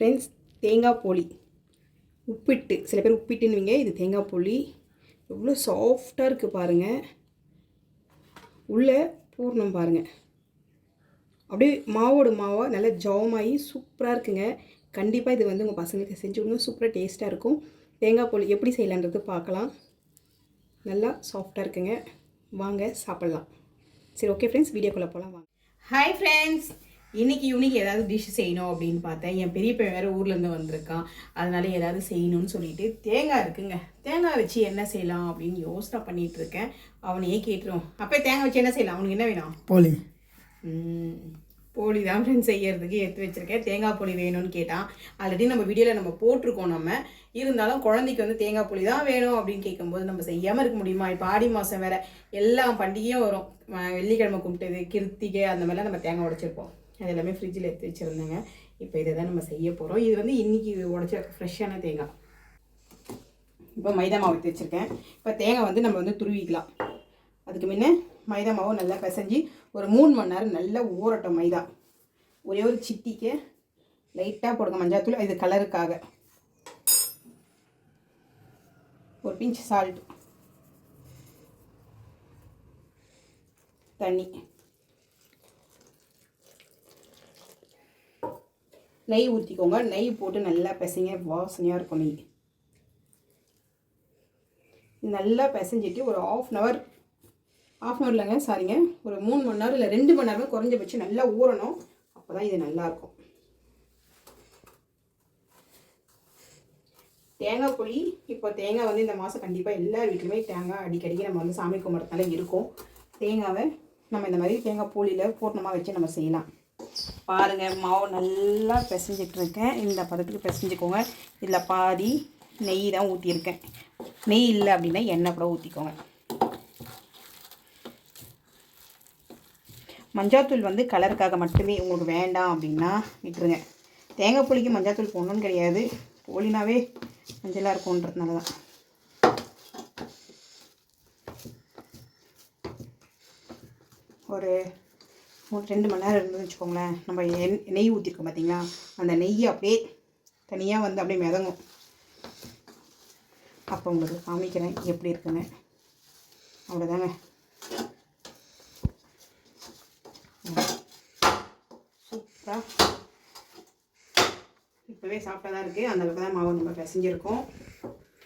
Friends, தேங்காய் போளி உப்பிட்டு, சில பேர் உப்பிட்டுன்னுவீங்க, இது தேங்காய் போளி. எவ்வளோ சாஃப்டாக இருக்குது பாருங்கள். உள்ளே பூர்ணம் பாருங்கள், அப்படியே மாவோட மாவாக நல்லா ஜாமாகி சூப்பராக இருக்குங்க. கண்டிப்பாக இது வந்து உங்கள் பசங்களுக்கு செஞ்சு விடுங்க, சூப்பராக டேஸ்ட்டாக இருக்கும். தேங்காய் போளி எப்படி செய்யலான்றது பார்க்கலாம். நல்லா சாஃப்டாக இருக்குங்க, வாங்க சாப்பிட்லாம். சரி, ஓகே ஃப்ரெண்ட்ஸ், வீடியோக்குள்ளே போகலாம் வாங்க. ஹாய் ஃப்ரெண்ட்ஸ், இன்றைக்கி ஈவினிங் ஏதாவது டிஷ் செய்யணும் அப்படின்னு பார்த்தேன். என் பெரிய பையன் வேறு ஊர்லேருந்து வந்திருக்கான், அதனால ஏதாவது செய்யணும்னு சொல்லிட்டு தேங்காய் இருக்குங்க, தேங்காய் வச்சு என்ன செய்யலாம் அப்படின்னு யோசனை பண்ணிகிட்டு இருக்கேன். அவனையே கேட்டுருவோம், அப்போ தேங்காய் வச்சு என்ன செய்யலாம், அவனுக்கு என்ன வேணும்? போளி. போளி தான் ஃப்ரெண்ட்ஸ் செய்யறதுக்கு எடுத்து வச்சுருக்கேன். தேங்காய் போளி வேணும்னு கேட்டான். ஆல்ரெடி நம்ம வீடியோவில் நம்ம போட்டிருக்கோம். நம்ம இருந்தாலும் குழந்தைக்கு வந்து தேங்காய் போளி தான் வேணும் அப்படின்னு கேட்கும்போது நம்ம செய்யாமல் இருக்க முடியுமா? இப்போ ஆடி மாதம் வேறு, எல்லா பண்டிகையும் வரும். வெள்ளிக்கிழமை கும்பிட்டது, கிருத்திகை, அந்த மாதிரிலாம் நம்ம தேங்காய் உடைச்சிருப்போம். அது எல்லாமே ஃப்ரிட்ஜில் எடுத்து வச்சுருந்தேங்க. இப்போ இதை தான் நம்ம செய்ய போகிறோம். இது வந்து இன்றைக்கி உடைச்சிருக்க ஃப்ரெஷ்ஷான தேங்காய். இப்போ மைதா மாவு எடுத்து வச்சுருக்கேன். இப்போ தேங்காய் வந்து நம்ம வந்து துருவிக்கலாம். அதுக்கு முன்னே மைதா மாவு நல்லா பிசைஞ்சு ஒரு 3 மணி நேரம் நல்லா ஊறட்டும். மைதா ஒரே ஒரு சிட்டிக்கு லைட்டாக போடுங்க மஞ்சாத்தூள், இது கலருக்காக. ஒரு பிஞ்ச் சால்ட், தண்ணி, நெய் ஊற்றிக்கோங்க. நெய் போட்டு நல்லா பிசைங்க, வாசனையாக இருக்கும் நெய். நல்லா பிசைஞ்சிட்டு ஒரு ஆஃப் அன் ஹவர் இல்லைங்க, சாரிங்க, ஒரு 3 மணி நேரம் இல்லை 2 மணி நேரமே குறைஞ்சபட்சம் நல்லா ஊறணும். அப்போ தான் இது நல்லாயிருக்கும். தேங்காய் போளி, இப்போ தேங்காய் வந்து இந்த மாதம் கண்டிப்பாக எல்லா வீட்லையுமே தேங்காய் அடிக்கடிக்கு நம்ம வந்து சாமி கும்பிட்றதுனால இருக்கும். தேங்காவை நம்ம இந்த மாதிரி தேங்காய் போளியில் பூர்ணமாக வச்சு நம்ம செய்யலாம். பாருங்கள், மாவு நல்லா பிசைஞ்சிட்ருக்கேன். இந்த பதத்துக்கு பிசைஞ்சிக்கோங்க. இதில் பாதி நெய் தான் ஊற்றியிருக்கேன். நெய் இல்லை அப்படின்னா எண்ணெய் கூட ஊற்றிக்கோங்க. மஞ்சாத்தூள் வந்து கலருக்காக மட்டுமே, உங்களுக்கு வேண்டாம் அப்படின்னா விட்டுருங்க. தேங்காய் போளிக்கு மஞ்சாத்தூள் போடணுன்னு கிடையாது, போலினாவே மஞ்சளாக இருக்கும்ன்றதுனால தான். ஒரு 2 மணி நேரம் இருந்துன்னு வச்சுக்கோங்களேன். நம்ம நெய் ஊற்றிருக்கோம் பார்த்தீங்களா, அந்த நெய்யை அப்படியே தனியாக வந்து அப்படியே மிதங்கும். அப்போ உங்களுக்கு காமிக்கிறேன் எப்படி இருக்குங்க. அவ்வளோதாங்க. சூப்பராக இப்போவே சாப்பிட்டா தான் இருக்குது. அந்தளவுக்கு தான் மாவு நம்ம பிசைஞ்சிருக்கோம்.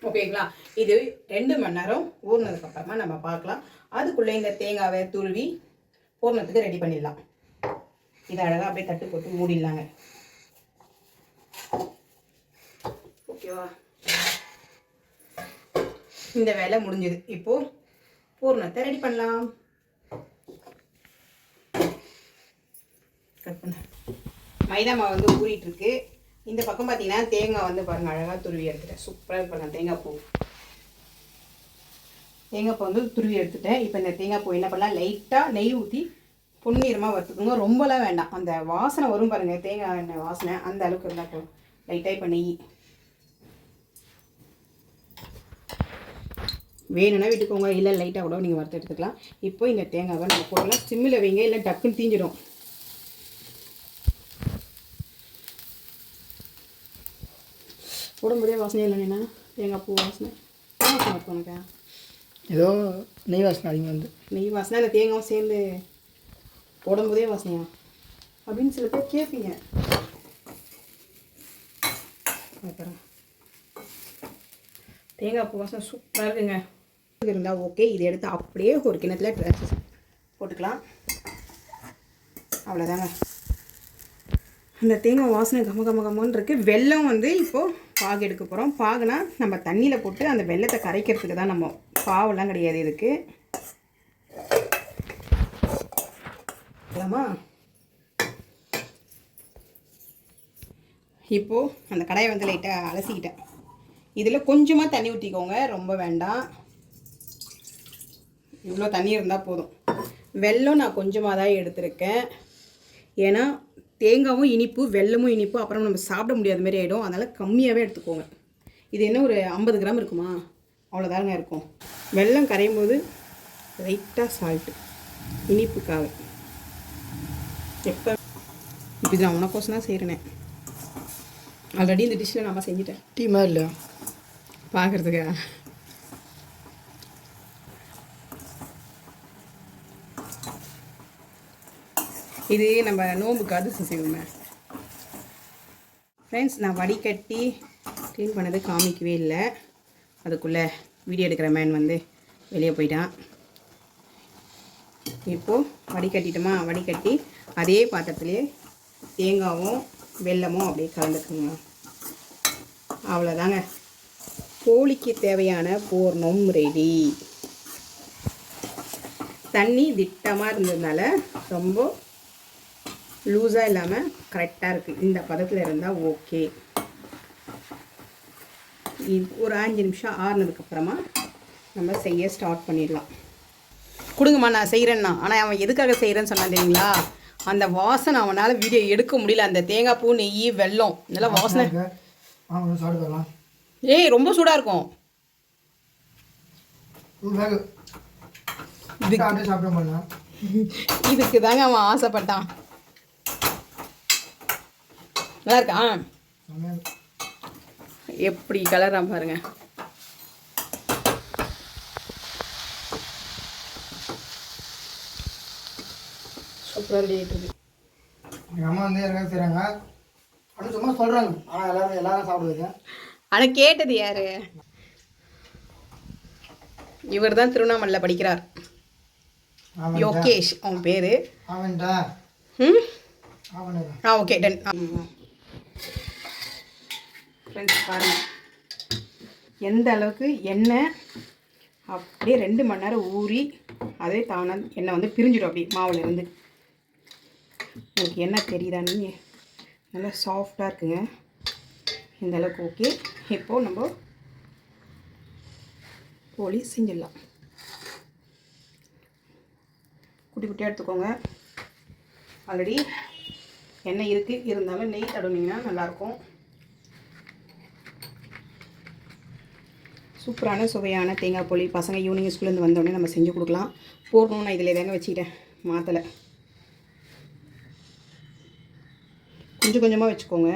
ஓகேங்களா? இது 2 மணி நேரம் ஊறினதுக்கப்புறமா நம்ம பார்க்கலாம். அதுக்குள்ளே இந்த தேங்காவை துருவி பூர்ணத்துக்கு ரெடி பண்ணிடலாம். இதை அழகாக அப்படியே தட்டு போட்டு மூடிடலாங்க. ஓகேவா? இந்த வேலை முடிஞ்சது. இப்போது பூர்ணத்தை ரெடி பண்ணலாம். கட் பண்ண மைதா மாவு வந்து ஊறிட்டுருக்கு. இந்த பக்கம் பார்த்தீங்கன்னா தேங்காய் வந்து பாருங்கள், அழகாக துருவி எடுத்துட்டேன். சூப்பராக இருப்பாங்க தேங்காய் பூ. தேங்காய் பூ வந்து துருவி எடுத்துட்டேன். இப்போ இந்த தேங்காய் பூ என்ன பண்ணலாம், லைட்டாக நெய் ஊற்றி பொன்னிறமாக வறுத்துக்கோங்க. ரொம்பலாம் வேண்டாம், அந்த வாசனை வரும் பாருங்கள், தேங்காய் எண்ணெய் வாசனை, அந்த அளவுக்கு இருந்தால் போதும். லைட்டாக இப்போ நெய் வேணும்னா விட்டுக்கோங்க, இல்லை லைட்டாக கூட நீங்கள் வறுத்து எடுத்துக்கலாம். இப்போ இந்த தேங்காவை நம்ம போடலாம். சிம்மில் வைங்க, இல்லை டக்குன்னு தீஞ்சிடும். போடும்போதே வாசனை இல்லைண்ணா, தேங்காய் பூ வாசனை. வாசனை இருக்கும் எனக்கு. ஏதோ நெய் வாசனை அதிகமாக வந்து, நெய் வாசனை இல்லை தேங்காயும் சேர்ந்து போடும்போதே வாசனையா அப்படின்னு சில பேர் கேட்பீங்க. அப்புறம் தேங்காய் பூ வாசனை சூப்பராக இருக்குங்க. இருந்தால் ஓகே. இதை எடுத்து அப்படியே ஒரு கிணத்துல போட்டுக்கலாம். அவ்வளோதாங்க. அந்த தேங்காய் வாசனை கமன்னு இருக்குது. வெல்லம் வந்து இப்போது பாகு எடுக்க போகிறோம். பாகுனா நம்ம தண்ணியில் போட்டு அந்த வெல்லத்தை கரைக்கிறதுக்கு தான், நம்ம பாவெல்லாம் கிடையாது இதுக்கு. ஆமா, இப்போது அந்த கடாயை வந்து லைட்டாக அலசிக்கிட்டேன். இதில் கொஞ்சமாக தண்ணி ஊற்றிக்கோங்க, ரொம்ப வேண்டாம். இவ்வளோ தண்ணி இருந்தால் போதும். வெல்லம் நான் கொஞ்சமாக தான் எடுத்திருக்கேன். ஏன்னா தேங்காயும் இனிப்பு, வெல்லமும் இனிப்பு, அப்புறம் நம்ம சாப்பிட முடியாத மாதிரி ஆகிடும். அதனால் கம்மியாகவே எடுத்துக்கோங்க. இது என்ன ஒரு 50 கிராம் இருக்குமா, அவ்வளோதாங்க இருக்கும். வெல்லம் கரையும் போது லைட்டாக சால்ட்டு இனிப்புக்காக. எப்போ இப்போ இது நான் உனக்கோசம் தான் செய்கிறேனே. ஆல்ரெடி இந்த டிஷ்ஷில் நம்ம செஞ்சுட்டேன். டீ மாதிரி இல்லையா பார்க்குறதுக்கு இது நம்ம நோம்புக்கு அதிர்ஷ்டம் செய்வோமே. ஃப்ரெண்ட்ஸ், நான் வடிகட்டி க்ளீன் பண்ணது காமிக்கவே இல்லை. அதுக்குள்ளே வீடியோ எடுக்கிற மேன் வந்து வெளியே போயிட்டான். இப்போது வடிகட்டிட்டோமா, வடிகட்டி அதே பாத்திரத்துலேயே தேங்காவும் வெல்லமும் அப்படியே கலந்துக்குங்க. அவ்வளோதாங்க, கோழிக்கு தேவையான பூர்ணம் ரெடி. தண்ணி திட்டமாக இருந்ததுனால ரொம்ப லூஸாக இல்லாமல் கரெக்டாக இருக்குது. இந்த பதத்தில் இருந்தால் ஓகே. ஒரு 5 நிமிஷம் ஆறுனதுக்கப்புறமா நம்ம செய்ய ஸ்டார்ட் பண்ணிடலாம். கொடுங்கம்மா, நான் செய்கிறேன்னா. ஆனால் அவன் எதுக்காக செய்கிறேன்னு சொன்னான் தெரியுங்களா? அந்த வாசனை அவனால் வீடியோ எடுக்க முடியல. அந்த தேங்காய் பூ, நெய், வெல்லம் இதெல்லாம் வாசனை. ஏய், ரொம்ப சூடாக இருக்கும். இதுக்கு தாங்க அவன் ஆசைப்பட்டான். நல்லா இருக்கா? எப்படி கலரா பாருங்க. சூப்பராக ரெடி ஆகிட்டு இருக்கு. எங்கள் அம்மா வந்து எல்லாரும் செய்கிறாங்க, அப்படின்னு சும்மா சொல்கிறாங்க. ஆனால் எல்லாரும் சாப்பிடுவீங்க. ஆனால் கேட்டது யாரு? இவர் தான் திருவண்ணாமலையில் படிக்கிறார். யோகேஷ் அவன் பேர். அவன்டா ஓகே, டன். ஃப்ரெண்ட்ஸ் பாருங்கள், எந்த அளவுக்கு எண்ணெய் அப்படியே 2 மணி நேரம் ஊறி அதே தானே எண்ணெய் வந்து பிரிஞ்சிடும் அப்படி மாவுலேருந்து. உங்களுக்கு எண்ணெய் தெரியுதான்னு நல்லா சாஃப்டாக இருக்குங்க. இந்த அளவுக்கு ஓகே. இப்போது நம்ம போலி செஞ்சிடலாம். குட்டி குட்டியாக எடுத்துக்கோங்க. ஆல்ரெடி எண்ணெய் இருக்குது, இருந்தாலும் நெய் தடவினீங்கன்னா நல்லாயிருக்கும். சூப்பரான சுவையான தேங்காய் போலி பசங்க ஈவினிங் ஸ்கூல்லேருந்து வந்தோடனே நம்ம செஞ்சு கொடுக்கலாம். போடணும், நான் இதில் தாங்க வச்சுக்கிட்டேன், மாற்றலை. கொஞ்சம் கொஞ்சமாக வச்சுக்கோங்க.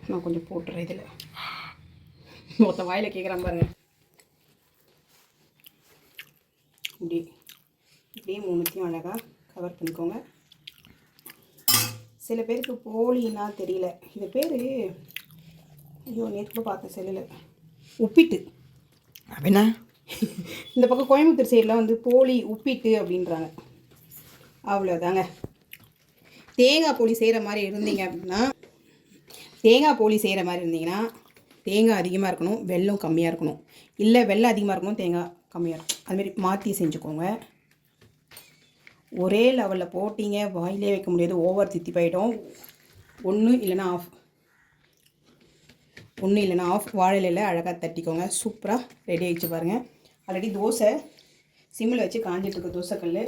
நான் கொஞ்சம் போட்டுறேன் இதில். மொத்த வாயில் கேட்குறான் பாருங்கள். இப்படியே 3த்தையும் அழகாக கவர் பண்ணிக்கோங்க. சில பேருக்கு போலின்னா தெரியல, இது பேர் ஐயோ நேற்று கூட பார்த்தேன் செல்லில், உப்பிட்டு அப்படின்னா. இந்த பக்கம் கோயம்புத்தூர் சைடில் வந்து போலி உப்பிட்டு அப்படின்றாங்க. அவ்வளோதாங்க. தேங்காய் போலி செய்கிற மாதிரி இருந்தீங்க அப்படின்னா, தேங்காய் அதிகமாக இருக்கணும், வெல்லம் கம்மியாக இருக்கணும். இல்லை வெல்லம் அதிகமாக இருக்கணும், தேங்காய் கம்மியாக இருக்கும். அதுமாரி மாற்றி செஞ்சுக்கோங்க. ஒரே லெவலில் போட்டிங்க வாயிலே வைக்க முடியாது, ஓவர் தித்தி போயிடும். ஒன்று இல்லைன்னா ஆஃப் வாழையில அழகாக தட்டிக்கோங்க. சூப்பராக ரெடி ஆகிடுச்சு பாருங்கள். ஆல்ரெடி தோசை சிம்மில் வச்சு காஞ்சிட்ருக்கு. தோசைக்கல்,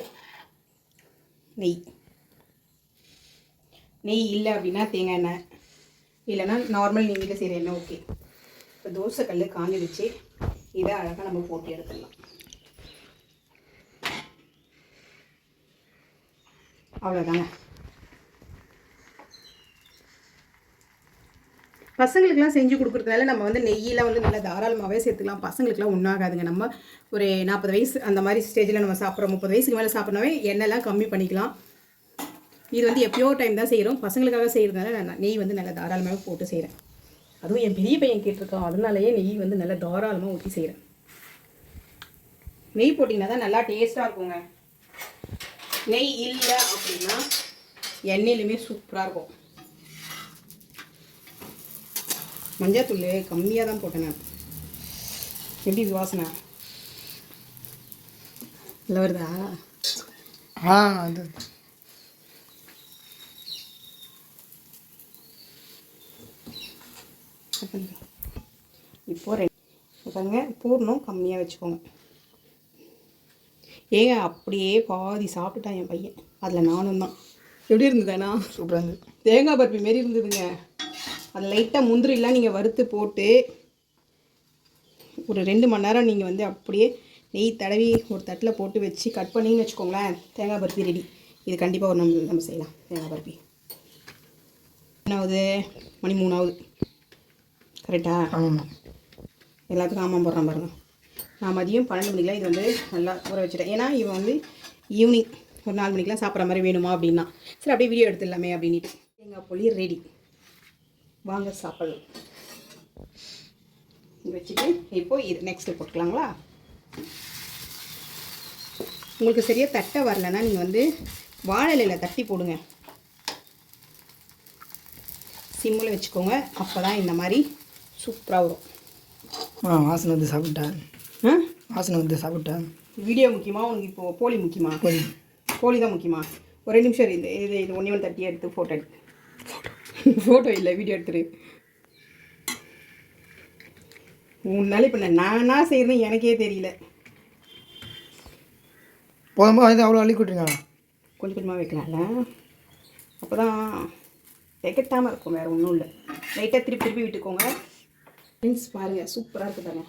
நெய் இல்லை அப்படின்னா தேங்காய் எண்ணெய், இல்லைன்னா நார்மல் நீங்கள் வீட்டில் செய்கிற எண்ணெய் ஓகே. இப்போ தோசைக்கல் காஞ்சிடுச்சு. இதை அழகாக நம்ம போட்டு எடுத்துடலாம். அவ்வளோதாங்க. பசங்களுக்கெலாம் செஞ்சு கொடுக்குறதுனால நம்ம வந்து நெய்யெலாம் வந்து நல்லா தாராளமாகவே சேர்த்துக்கலாம். பசங்களுக்குலாம் ஒன்றாகாதுங்க. நம்ம ஒரு 40 வயசு அந்த மாதிரி ஸ்டேஜில் நம்ம சாப்பிட்றோம். 30 வயசுக்கு மேலே சாப்பிட்றனாவே எண்ணெய்லாம் கம்மி பண்ணிக்கலாம். இது வந்து எப்பயோ டைம் தான் செய்கிறோம். பசங்களுக்காக செய்கிறதுனால நான் நெய் வந்து நல்லா தாராளமாக போட்டு செய்கிறேன். அதுவும் என் பெரிய பையன் கேட்டிருக்கான், அதனாலேயே நெய் வந்து நல்லா தாராளமாக ஊற்றி செய்கிறேன். நெய் போட்டிங்கன்னா தான் நல்லா டேஸ்ட்டாக இருக்குங்க. நெய் இல்லை அப்படின்னா எண்ணெயிலுமே சூப்பராக இருக்கும். மஞ்சள் கம்மியாக தான் போட்டேன் நான். எப்படி இது வாசனை இல்லை வருதா? அது இப்போ பாருங்க, பூர்ணம் கம்மியாக வச்சுக்கோங்க. ஏங்க அப்படியே பாதி சாப்பிட்டுட்டான் என் பையன். அதில் நானும் தான். எப்படி இருந்ததுண்ணா? சூப்பராக இருந்தது. தேங்காய் பருப்பி மாரி இருந்ததுங்க. அது லைட்டாக முந்திரிலாம் நீங்கள் வறுத்து போட்டு ஒரு 2 மணி நேரம் நீங்கள் வந்து அப்படியே நெய் தடவி ஒரு தட்டில் போட்டு வச்சு கட் பண்ணின்னு வச்சுக்கோங்களேன், தேங்காய் பருப்பி ரெடி. இது கண்டிப்பாக ஒரு நம்ம செய்யலாம் தேங்காய் பருப்பி. என்ன ஆகுது? மணி 3 ஆகுது. கரெக்டா? ஆமாம்மா. எல்லாத்துக்கும் ஆமாம் போடுறான் பாருங்க. நான் மதியம் 12 மணிக்கெலாம் இது வந்து நல்லா ஊற வச்சுட்டேன். ஏன்னா இவன் வந்து ஈவினிங் ஒரு 4 மணிக்கெலாம் சாப்பிட்ற மாதிரி வேணுமா அப்படின்னா சரி அப்படியே வீடியோ எடுத்துடலாமே அப்படின்ட்டு. தேங்காய் போலி ரெடி. வாங்க சாப்பிடலாம். வச்சுட்டு இப்போ இது நெக்ஸ்ட்டு போட்டுக்கலாங்களா? உங்களுக்கு சரியாக தட்டை வரலைன்னா நீங்கள் வந்து வாழை இலையில் தட்டி போடுங்க. சிம்மில் வச்சுக்கோங்க. அப்போ தான் இந்த மாதிரி சூப்பராக வரும். வாசனை வந்து சாப்பிட்டேன். வாசனை வந்து சாப்பிட்டேன். வீடியோ முக்கியமாக உனக்கு இப்போது போலி முக்கியமா? போலி தான் முக்கியமா? ஒரு 2 நிமிஷம் இது ஒன்றே ஒன்று தட்டி எடுத்து ஃபோட்டோ ஃபோட்டோ இல்லை வீடியோ எடுத்துரு. உன்னால இப்போ நானா செய்கிறேன்னு எனக்கே தெரியல. போதும்போது வந்து அவ்வளோ அள்ளி கூட்டுருங்க. கொஞ்சம் கொஞ்சமாக வைக்கலாம்ல, அப்போ தான் திகட்டாமல் இருக்கும். வேறு ஒன்றும் இல்லை. லைட்டாக திருப்பி திருப்பி விட்டுக்கோங்க. ஃப்ரெண்ட்ஸ் பாருங்கள், சூப்பராக இருக்குது பாருங்க.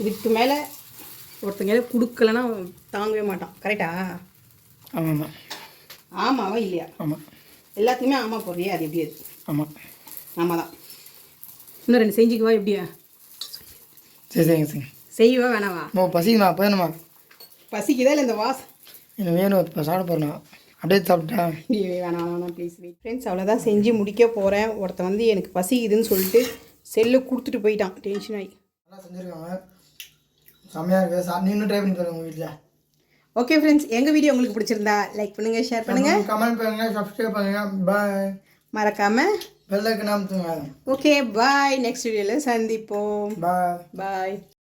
இதுக்கு மேலே ஒருத்தங்க கொடுக்கலன்னா தாங்கவே மாட்டான். கரெக்டா? ஆமாம்மா. ஆமாவா இல்லையா? ஆமாம். எல்லாத்துக்குமே ஆமாம் போடுறியா? அது எப்படி? அது ஆமாம். ஆமாம் தான். இன்னும் 2 செஞ்சுக்குவா? எப்படியா? சரி சரிங்க சரி. செய்வா வேணாவா? பசிக்குமா? போயணுமா? பசிக்குதா இல்லை இந்த எனக்கு வேணும். இப்போ சாப்பிட போகிறேன். அப்படியே சாப்பிட்டேன். வேணாம் ப்ளீஸ் வெயிட். ஃப்ரெண்ட்ஸ் அவ்வளோதான், செஞ்சு முடிக்க போகிறேன். ஒருத்தன் வந்து எனக்கு பசிக்குதுன்னு சொல்லிட்டு செல்லை கொடுத்துட்டு போயிட்டான். டென்ஷன் ஆகி. நல்லா செஞ்சுருக்காங்க, செம்மையாக இருக்குது. நீங்களும் ட்ரை பண்ணி பாருங்க உங்கள் வீட்டில். ஓகே ஃப்ரெண்ட்ஸ், எங்கள் வீடியோ உங்களுக்கு பிடிச்சிருந்தா லைக் பண்ணுங்கள், ஷேர் பண்ணுங்கள், கமெண்ட் பண்ணுங்கள், சப்ஸ்கிரைப் பண்ணுங்கள். பாய். மறக்காமல் பெல் ஐக்கன் அமுத்துங்க. Okay bye. நெக்ஸ்ட் வீடியோவில் சந்திப்போம். பாய். பாய்.